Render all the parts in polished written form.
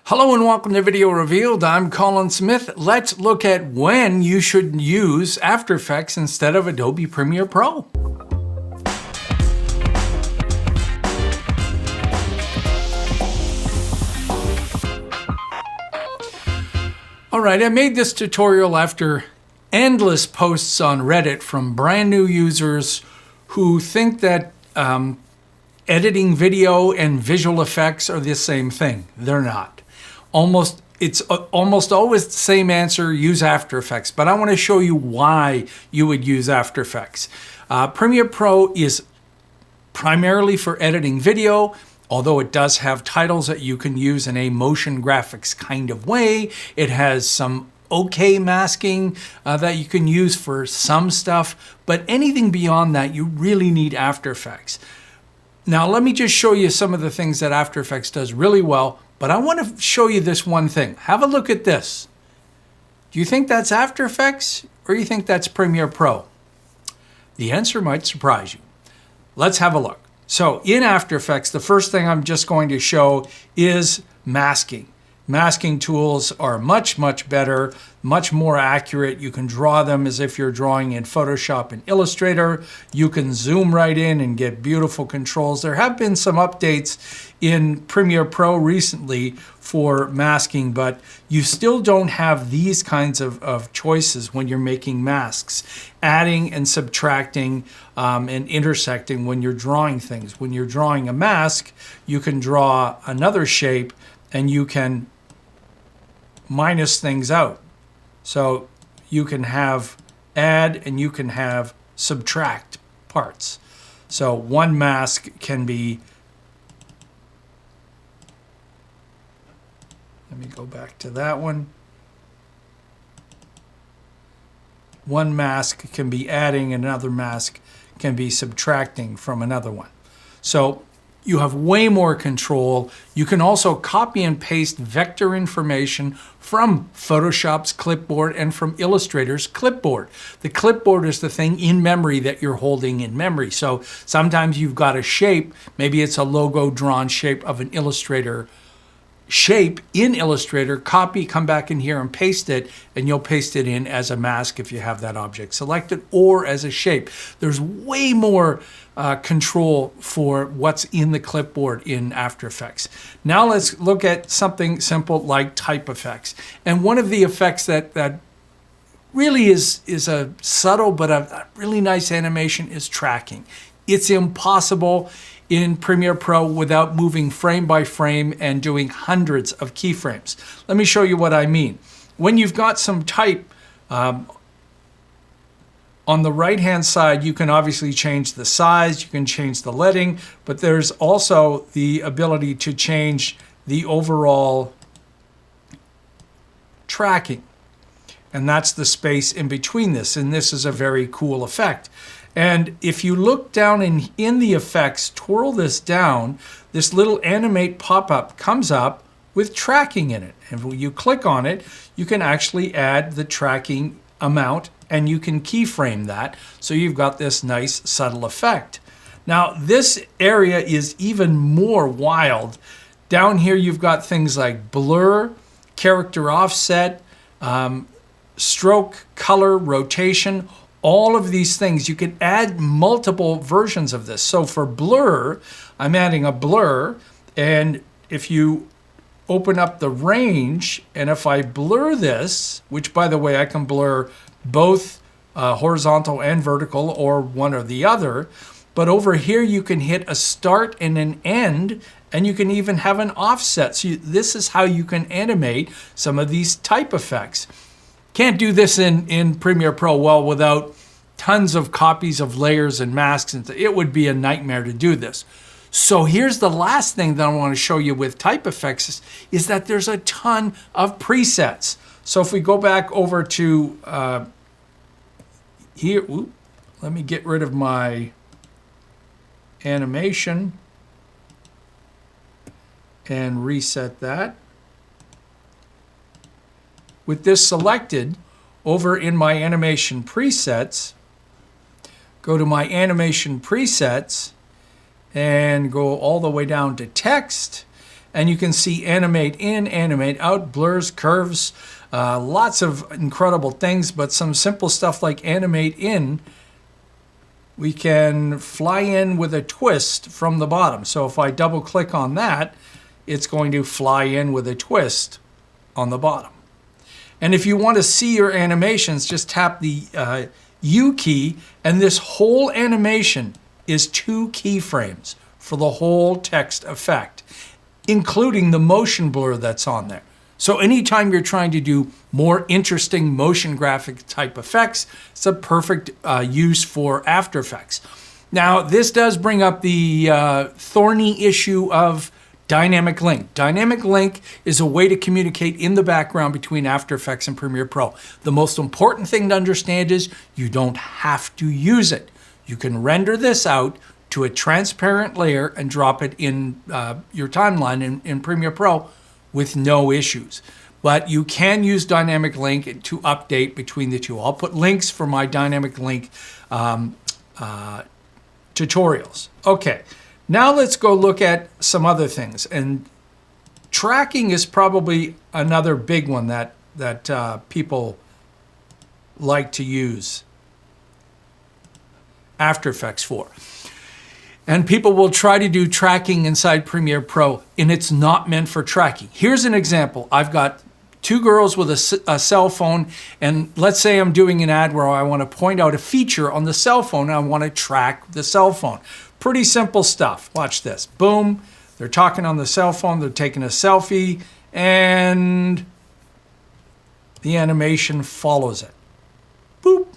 Hello and welcome to Video Revealed. I'm Colin Smith. Let's look at when you should use After Effects instead of Adobe Premiere Pro. All right, I made this tutorial after endless posts on Reddit from brand new users who think that editing video and visual effects are the same thing. They're not. It's almost always the same answer, use After Effects, but I want to show you why you would use After Effects. Premiere Pro is primarily for editing video, although it does have titles that you can use in a motion graphics kind of way. It has some okay masking that you can use for some stuff, but anything beyond that, you really need After Effects. Now, let me just show you some of the things that After Effects does really well, but I want to show you this one thing. Have a look at this. Do you think that's After Effects or you think that's Premiere Pro? The answer might surprise you. Let's have a look. So in After Effects, the first thing I'm just going to show is masking. Masking tools are much, much better, much more accurate. You can draw them as if you're drawing in Photoshop and Illustrator. You can zoom right in and get beautiful controls. There have been some updates in Premiere Pro recently for masking, but you still don't have these kinds of choices when you're making masks. Adding and subtracting and intersecting when you're drawing things. When you're drawing a mask, you can draw another shape and you can minus things out. So you can have add and you can have subtract parts. So one mask can be, let me go back to that one. One mask can be adding, another mask can be subtracting from another one. So you have way more control. You can also copy and paste vector information from Photoshop's Clipboard and from Illustrator's Clipboard. The Clipboard is the thing in memory that you're holding in memory. So sometimes you've got a shape, maybe it's a logo drawn shape of an Illustrator shape in Illustrator, copy, come back in here and paste it, and you'll paste it in as a mask if you have that object selected, or as a shape. There's way more control for what's in the clipboard in After Effects. Now let's look at something simple like type effects. And one of the effects that really is a subtle but a really nice animation is tracking. It's impossible in Premiere Pro without moving frame by frame and doing hundreds of keyframes. Let me show you what I mean. When you've got some type on the right-hand side, you can obviously change the size, you can change the leading, but there's also the ability to change the overall tracking. And that's the space in between this, and this is a very cool effect. And if you look down in the effects, twirl this down, this little animate pop-up comes up with tracking in it. And when you click on it, you can actually add the tracking amount and you can keyframe that. So you've got this nice subtle effect. Now this area is even more wild. Down here you've got things like blur, character offset, stroke, color, rotation. All of these things, you can add multiple versions of this. So for blur, I'm adding a blur, and if you open up the range, and if I blur this, which by the way, I can blur both horizontal and vertical or one or the other, but over here you can hit a start and an end, and you can even have an offset. So this is how you can animate some of these type effects. Can't do this in Premiere Pro well without tons of copies of layers and masks. And it would be a nightmare to do this. So here's the last thing that I want to show you with type effects is that there's a ton of presets. So if we go back over to here, let me get rid of my animation and reset that. With this selected, over in my animation presets, go to my animation presets and go all the way down to text, and you can see animate in, animate out, blurs, curves, lots of incredible things, but some simple stuff like animate in, we can fly in with a twist from the bottom. So if I double click on that, it's going to fly in with a twist on the bottom. And if you want to see your animations, just tap the U key, and this whole animation is 2 keyframes for the whole text effect, including the motion blur that's on there. So anytime you're trying to do more interesting motion graphic type effects, it's a perfect use for After Effects. Now, this does bring up the thorny issue of dynamic link. Dynamic link is a way to communicate in the background between After Effects and Premiere Pro. The most important thing to understand is you don't have to use it. You can render this out to a transparent layer and drop it in your timeline in Premiere Pro with no issues. But you can use dynamic link to update between the two. I'll put links for my dynamic link tutorials. Okay, now let's go look at some other things. And tracking is probably another big one that people like to use After Effects for. And people will try to do tracking inside Premiere Pro, and it's not meant for tracking. Here's an example. I've got 2 girls with a cell phone, and let's say I'm doing an ad where I want to point out a feature on the cell phone, and I want to track the cell phone. Pretty simple stuff. Watch this. Boom. They're talking on the cell phone. They're taking a selfie, and the animation follows it. Boop.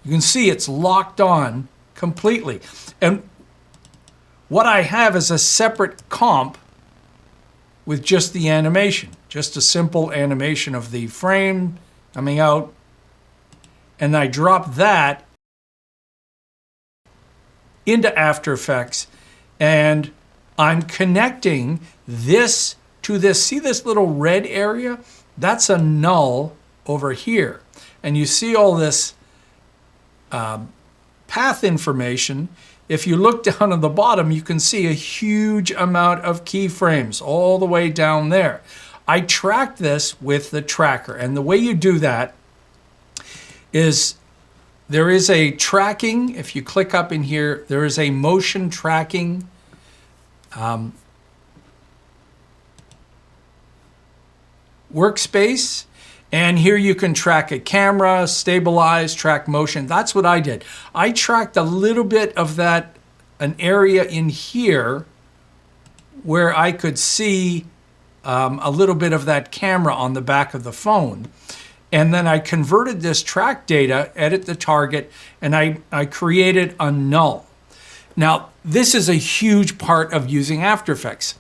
You can see it's locked on completely. And what I have is a separate comp with just the animation, just a simple animation of the frame coming out, and I drop that into After Effects, and I'm connecting this to this. See this little red area? That's a null over here. And you see all this path information. If you look down at the bottom, you can see a huge amount of keyframes all the way down there. I track this with the tracker, and the way you do that is there is a tracking. If you click up in here, there is a motion tracking workspace. And here you can track a camera, stabilize, track motion. That's what I did. I tracked a little bit of that, an area in here where I could see a little bit of that camera on the back of the phone. And then I converted this track data, edit the target, and I created a null. Now, this is a huge part of using After Effects.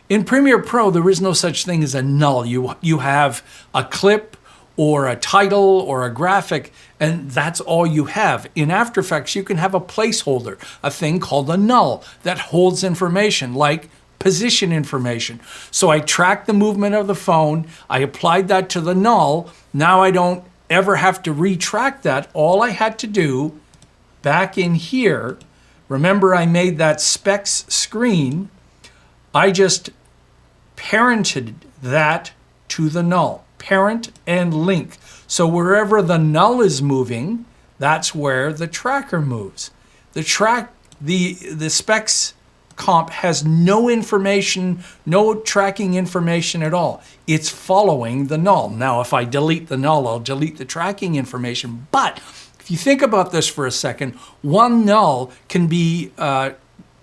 In Premiere Pro, there is no such thing as a null. You have a clip or a title or a graphic, and that's all you have. In After Effects, you can have a placeholder, a thing called a null that holds information like position information. So I tracked the movement of the phone, I applied that to the null. Now I don't ever have to retract that. All I had to do back in here, remember I made that specs screen, I just parented that to the null. Parent and link. So wherever the null is moving, that's where the tracker moves. The specs comp has no information, no tracking information at all. It's following the null. Now, if I delete the null, I'll delete the tracking information. But if you think about this for a second, one null can be,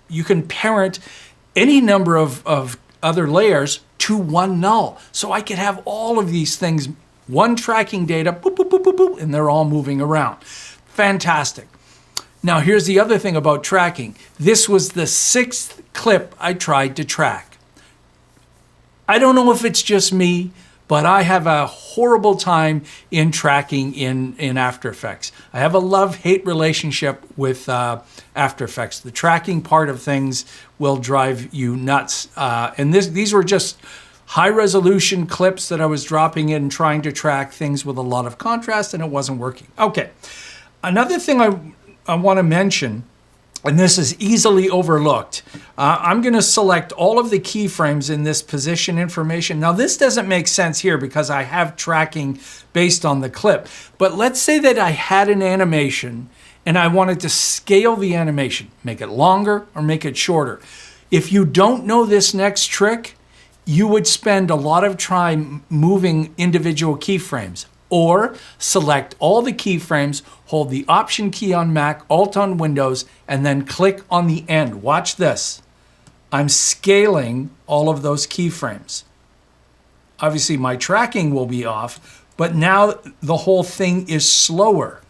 you can parent any number of other layers to one null. So I could have all of these things, one tracking data, boop, boop, boop, boop, boop, and they're all moving around. Fantastic. Now here's the other thing about tracking. This was the 6th clip I tried to track. I don't know if it's just me, but I have a horrible time in tracking in After Effects. I have a love-hate relationship with After Effects. The tracking part of things will drive you nuts. And these were just high-resolution clips that I was dropping in trying to track things with a lot of contrast, and it wasn't working. Okay, another thing I want to mention and this is easily overlooked. I'm going to select all of the keyframes in this position information. Now, this doesn't make sense here because I have tracking based on the clip. But let's say that I had an animation and I wanted to scale the animation, make it longer or make it shorter. If you don't know this next trick, you would spend a lot of time moving individual keyframes. Or select all the keyframes, hold the Option key on Mac, Alt on Windows, and then click on the end. Watch this. I'm scaling all of those keyframes. Obviously, my tracking will be off, but now the whole thing is slower.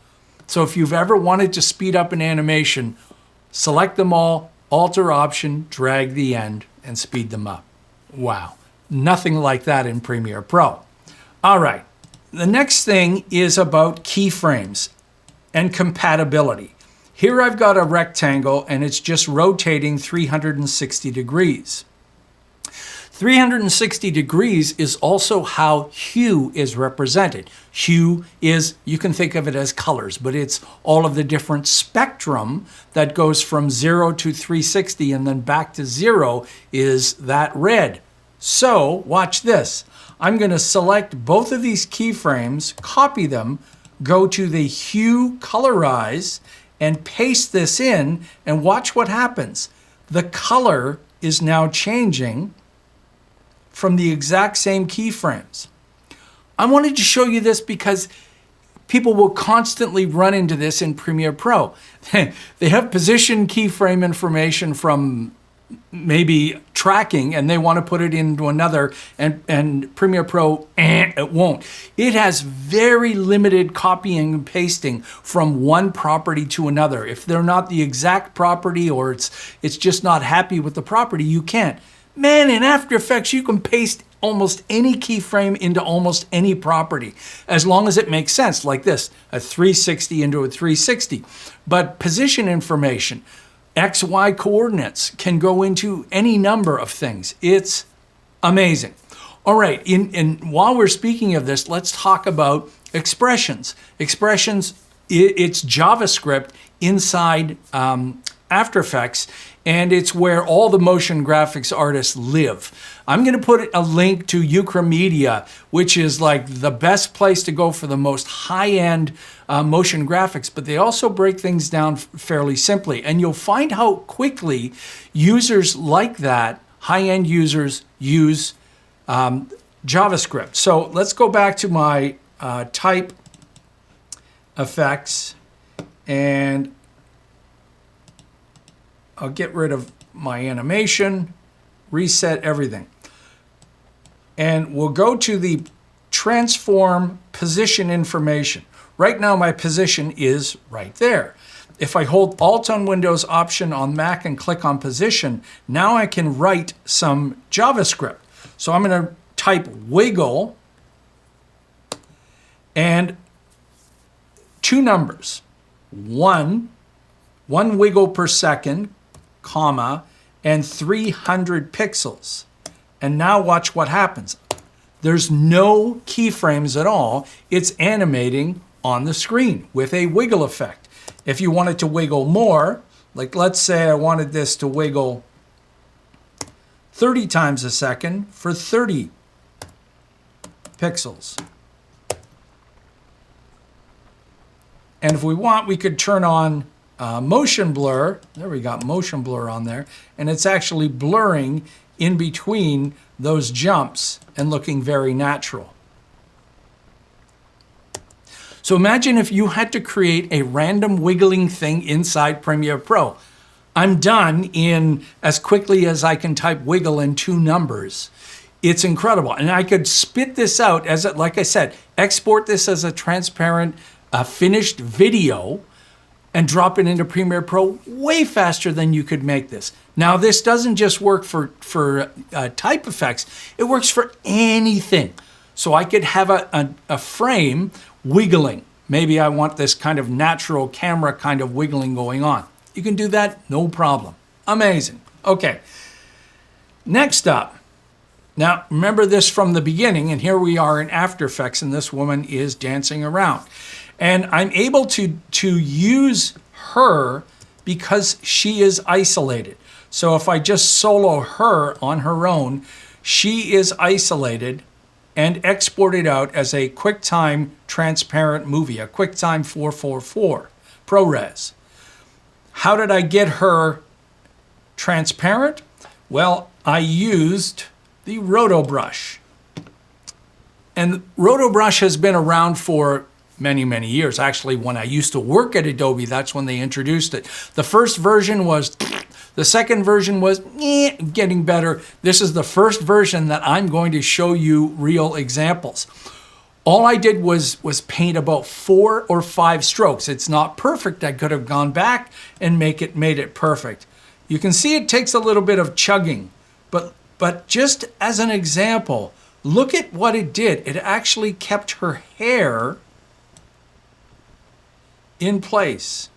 So if you've ever wanted to speed up an animation, select them all, Alt or Option, drag the end, and speed them up. Wow, nothing like that in Premiere Pro. All right. The next thing is about keyframes and compatibility. Here I've got a rectangle and it's just rotating 360 degrees. 360 degrees is also how hue is represented. Hue is, you can think of it as colors, but it's all of the different spectrum that goes from 0 to 360 and then back to 0 is that red. So watch this. I'm going to select both of these keyframes, copy them, go to the Hue Colorize, and paste this in, and watch what happens. The color is now changing from the exact same keyframes. I wanted to show you this because people will constantly run into this in Premiere Pro. They have position keyframe information from maybe tracking and they want to put it into another, and Premiere Pro, it won't. It has very limited copying and pasting from one property to another. If they're not the exact property or it's just not happy with the property, you can't. Man, in After Effects, you can paste almost any keyframe into almost any property, as long as it makes sense, like this, a 360 into a 360. But position information, XY coordinates can go into any number of things. It's amazing. All right, while we're speaking of this, let's talk about expressions. Expressions, it's JavaScript inside After Effects, and it's where all the motion graphics artists live. I'm going to put a link to Ukramedia, which is like the best place to go for the most high-end motion graphics, but they also break things down fairly simply. And you'll find how quickly users like that, high-end users, use JavaScript. So let's go back to my type effects, and I'll get rid of my animation, reset everything. And we'll go to the transform position information. Right now my position is right there. If I hold Alt on Windows, Option on Mac, and click on position, now I can write some JavaScript. So I'm going to type wiggle and two numbers, one wiggle per second, comma, and 300 pixels. And now watch what happens. There's no keyframes at all. It's animating on the screen with a wiggle effect. If you wanted to wiggle more, like let's say I wanted this to wiggle 30 times a second for 30 pixels. And if we want, we could turn on motion blur. There we got motion blur on there, and it's actually blurring in between those jumps and looking very natural. So imagine if you had to create a random wiggling thing inside Premiere Pro. I'm done in as quickly as I can type wiggle in two numbers. It's incredible. And I could spit this out as, like I said, export this as a transparent finished video and drop it into Premiere Pro way faster than you could make this. Now, this doesn't just work for type effects, it works for anything. So I could have a frame wiggling. Maybe I want this kind of natural camera kind of wiggling going on. You can do that, no problem. Amazing. Okay, next up. Now, remember this from the beginning, and here we are in After Effects, and this woman is dancing around. And I'm able to use her because she is isolated. So if I just solo her on her own, she is isolated and exported out as a QuickTime transparent movie, a QuickTime 444 ProRes. How did I get her transparent? Well, I used the Roto Brush. And Roto Brush has been around for many, many years. Actually, when I used to work at Adobe, that's when they introduced it. The first version was, the second version was getting better. This is the first version that I'm going to show you real examples. All I did was paint about 4 or 5 strokes. It's not perfect. I could have gone back and made it perfect. You can see it takes a little bit of chugging, but just as an example, look at what it did. It actually kept her hair in place.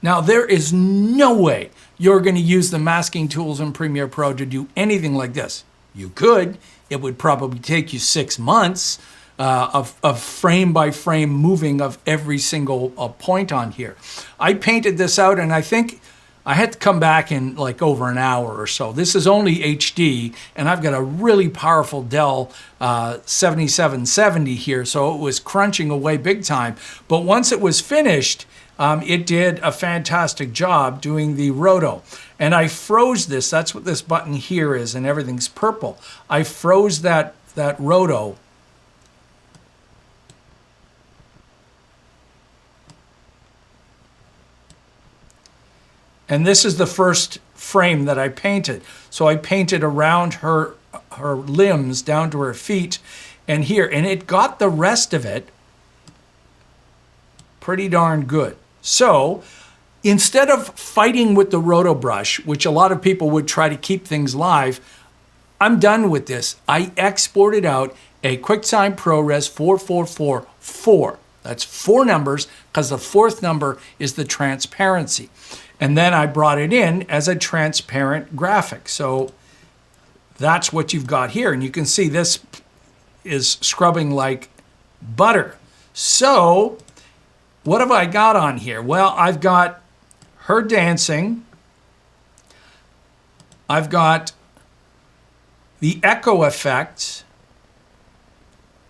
Now, there is no way you're going to use the masking tools in Premiere Pro to do anything like this. You could. It would probably take you 6 months of frame by frame moving of every single point on here. I painted this out, and I think I had to come back in like over an hour or so. This is only HD, and I've got a really powerful Dell 7770 here, so it was crunching away big time. But once it was finished, it did a fantastic job doing the roto. And I froze this. That's what this button here is, and everything's purple. I froze that roto. And this is the first frame that I painted. So I painted around her limbs down to her feet and here. And it got the rest of it pretty darn good. So instead of fighting with the Roto Brush, which a lot of people would try to keep things live, I'm done with this. I exported out a QuickTime ProRes 4444. That's 4 numbers because the 4th number is the transparency. And then I brought it in as a transparent graphic. So that's what you've got here. And you can see this is scrubbing like butter. So what have I got on here? Well, I've got her dancing. I've got the echo effect.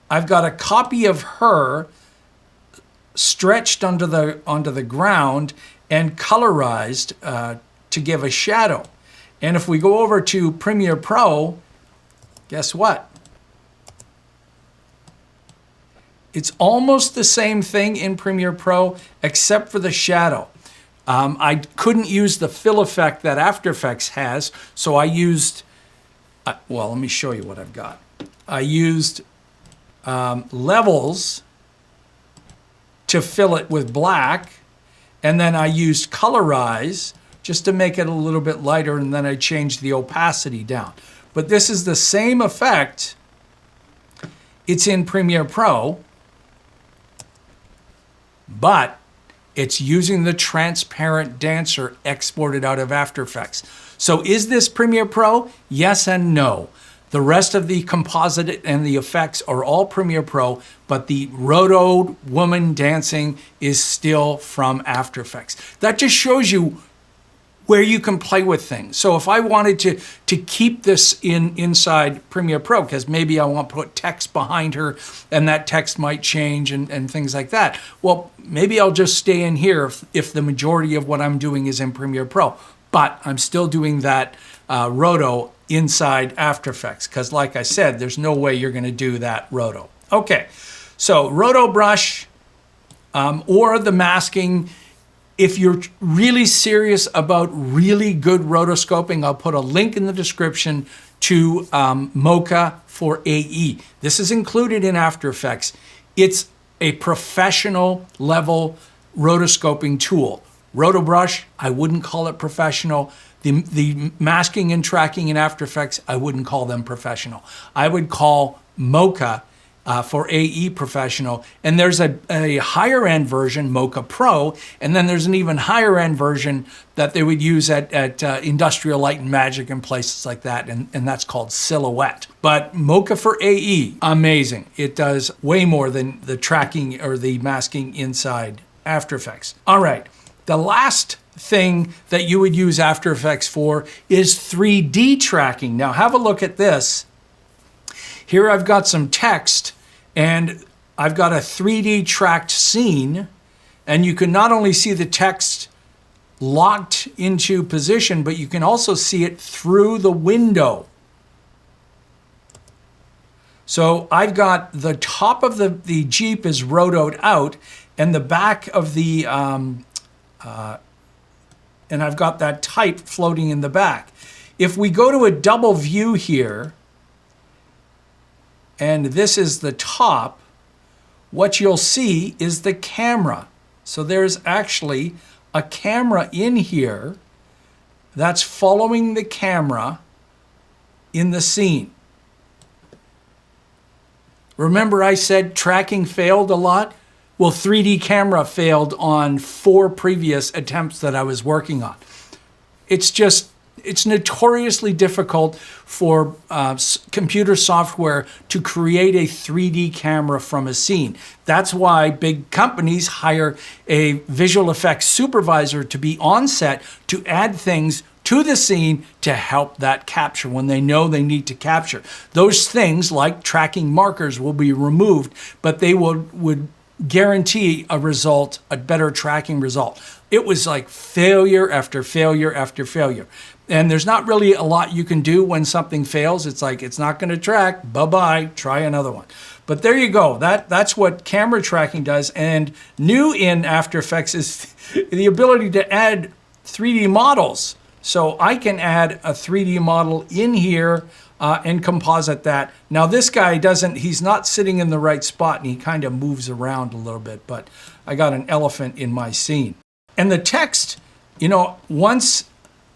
I've got a copy of her stretched onto the ground and colorized to give a shadow. And if we go over to Premiere Pro, guess what? It's almost the same thing in Premiere Pro, except for the shadow. I couldn't use the fill effect that After Effects has, so I used, well, let me show you what I've got. I used levels to fill it with black, and then I used colorize just to make it a little bit lighter, and then I changed the opacity down. But this is the same effect. It's in Premiere Pro, but it's using the transparent dancer exported out of After Effects. So is this Premiere Pro? Yes and no. The rest of the composite and the effects are all Premiere Pro, but the rotoed woman dancing is still from After Effects. That just shows you where you can play with things. So if I wanted to keep this inside Premiere Pro, because maybe I want to put text behind her and that text might change and things like that, well, maybe I'll just stay in here if the majority of what I'm doing is in Premiere Pro. But I'm still doing that roto inside After Effects, because like I said, there's no way you're going to do that roto. Okay, so Roto Brush or the masking. If you're really serious about really good rotoscoping, I'll put a link in the description to Mocha for AE. This is included in After Effects. It's a professional level rotoscoping tool. Roto Brush, I wouldn't call it professional. The masking and tracking in After Effects, I wouldn't call them professional. I would call Mocha for AE Professional. And there's a higher end version, Mocha Pro, and then there's an even higher end version that they would use at Industrial Light and Magic and places like that, and that's called Silhouette. But Mocha for AE, amazing. It does way more than the tracking or the masking inside After Effects. All right, the last thing that you would use After Effects for is 3D tracking. Now have a look at this. Here I've got some text and I've got a 3D tracked scene, and you can not only see the text locked into position, but you can also see it through the window. So I've got the top of the Jeep is rotoed out, and the back of the, and I've got that type floating in the back. If we go to a double view here, and this is the top, what you'll see is the camera. So there's actually a camera in here that's following the camera in the scene. Remember I said tracking failed a lot? Well, 3D camera failed on 4 previous attempts that I was working on. It's notoriously difficult for computer software to create a 3D camera from a scene. That's why big companies hire a visual effects supervisor to be on set to add things to the scene to help that capture when they know they need to capture. Those things like tracking markers will be removed, but they would guarantee a result, a better tracking result. It was like failure after failure after failure. And there's not really a lot you can do when something fails. It's like, it's not going to track, bye-bye, try another one. But there you go. That's what camera tracking does. And new in After Effects is the ability to add 3D models. So I can add a 3D model in here and composite that. Now this guy he's not sitting in the right spot, and he kind of moves around a little bit, but I got an elephant in my scene. And the text, once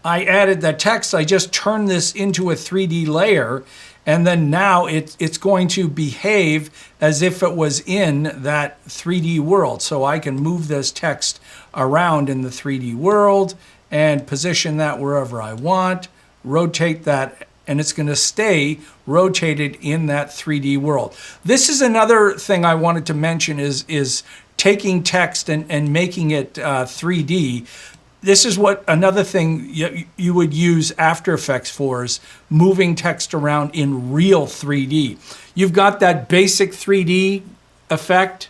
I added the text, I just turned this into a 3D layer, and then now it's going to behave as if it was in that 3D world. So I can move this text around in the 3D world and position that wherever I want, rotate that, and it's going to stay rotated in that 3D world. This is another thing I wanted to mention is taking text and making it 3D. This is what another thing you would use After Effects for, is moving text around in real 3D. You've got that basic 3D effect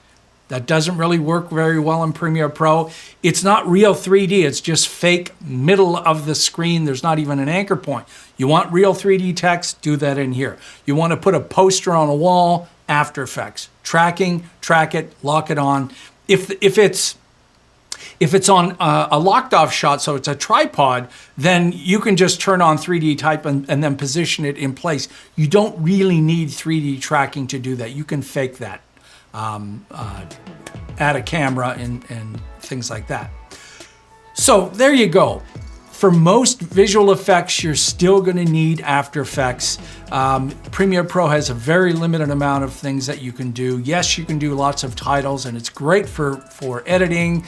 that doesn't really work very well in Premiere Pro. It's not real 3D, it's just fake middle of the screen. There's not even an anchor point. You want real 3D text, do that in here. You want to put a poster on a wall, After Effects. Tracking, track it, lock it on. If it's on a locked off shot, so it's a tripod, then you can just turn on 3D type and then position it in place. You don't really need 3D tracking to do that. You can fake that. Add a camera and things like that. So there you go. For most visual effects, you're still going to need After Effects. Premiere Pro has a very limited amount of things that you can do. Yes, you can do lots of titles, and it's great for editing,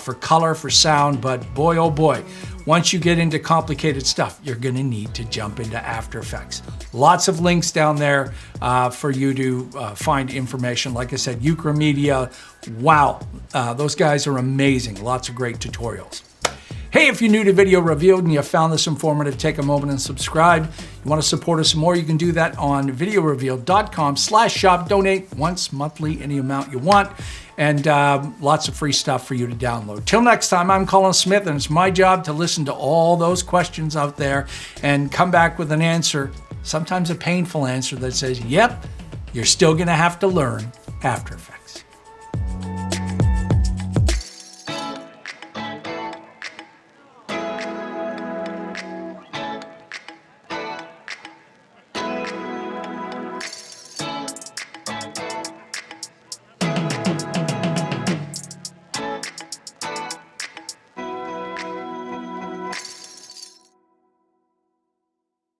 for color, for sound, but boy, oh boy, once you get into complicated stuff, you're going to need to jump into After Effects. Lots of links down there for you to find information. Like I said, Ukramedia, wow, those guys are amazing. Lots of great tutorials. Hey, if you're new to Video Revealed and you found this informative, take a moment and subscribe. You want to support us some more, you can do that on VideoRevealed.com/shop. Donate once monthly, any amount you want, and lots of free stuff for you to download. Till next time, I'm Colin Smith, and it's my job to listen to all those questions out there and come back with an answer, sometimes a painful answer that says, yep, you're still going to have to learn After Effects.